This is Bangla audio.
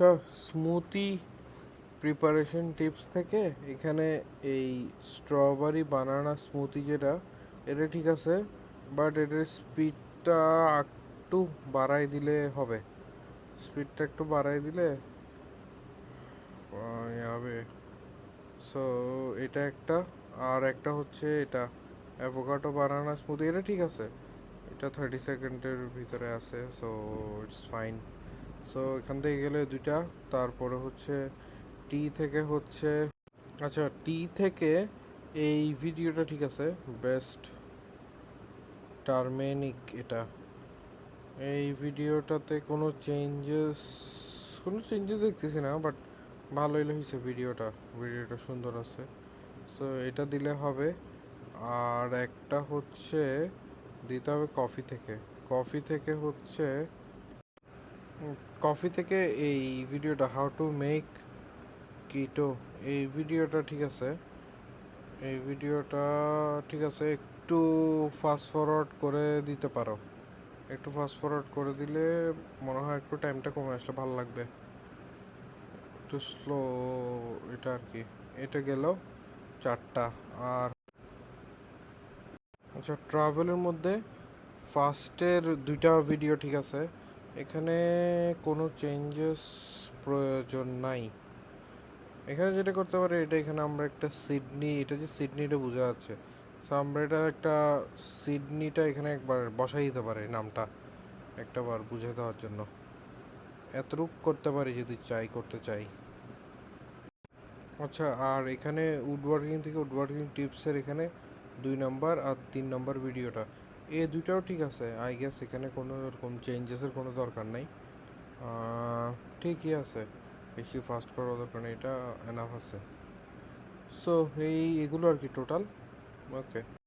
আচ্ছা, স্মুথি প্রিপারেশন টিপস থেকে এখানে এই স্ট্রবেরি বানানা স্মুথি যেটা, এটা ঠিক আছে, বাট এটার স্পিডটা একটু বাড়াই দিলে হবে। স্পিডটা একটু বাড়াই দিলে হবে। সো এটা একটা, আর একটা হচ্ছে এটা অ্যাভোকাডো বানানা স্মুথি, এটা ঠিক আছে, এটা 30 সেকেন্ডের ভিতরে আছে, সো ইটস ফাইন। সো এখান থেকে গেলে দুইটা। তারপরে হচ্ছে টি থেকে হচ্ছে, আচ্ছা টি থেকে এই ভিডিওটা ঠিক আছে, বেস্ট টার্মেনিক এটা। এই ভিডিওটাতে কোনো চেঞ্জেস দেখতেছি না, বাট ভালোই হয়েছে ভিডিওটা, ভিডিওটা সুন্দর আছে। সো এটা দিলে হবে। আর একটা হচ্ছে দিতে হবে কফি থেকে। কফি থেকে হচ্ছে কফি থেকে এই ভিডিওটা, হাউ টু মেক কিটো, এই ভিডিওটা ঠিক আছে। এই ভিডিওটা ঠিক আছে, একটু ফাস্ট ফরওয়ার্ড করে দিতে পারো। একটু ফাস্ট ফরওয়ার্ড করে দিলে মনে হয় একটু টাইমটা কমে আসলে ভালো লাগবে। একটু স্লো এটা আর কি। এটা গেল চারটা। আর আচ্ছা, ট্রাভেলের মধ্যে ফার্স্টের দুইটা ভিডিও ঠিক আছে, এখানে কোনো চেঞ্জেস প্রয়োজন নাই। এখানে যেটা করতে পারি, এটা এখানে আমরা একটা সিডনি, এটা যে সিডনিটা বোঝা যাচ্ছে, সো আমরা এটা একটা সিডনিটা এখানে একবার বসাই দিতে পারি নামটা, একটা বার বুঝে দেওয়ার জন্য। এতটুক করতে পারি যদি করতে চাই। আচ্ছা, আর এখানে উডওয়ার্কিং থেকে উডওয়ার্কিং টিপসের এখানে 2 নম্বর আর 3 নম্বর ভিডিওটা, এই দুইটাও ঠিক আছে আই গেস। এখানে কোনো রকম চেঞ্জেসের কোনো দরকার নাই, ঠিকই আছে, বেশি ফাস্ট করার দরকার নেই, এটা এনাফ আছে। সো এগুলো আর কি টোটাল। ওকে।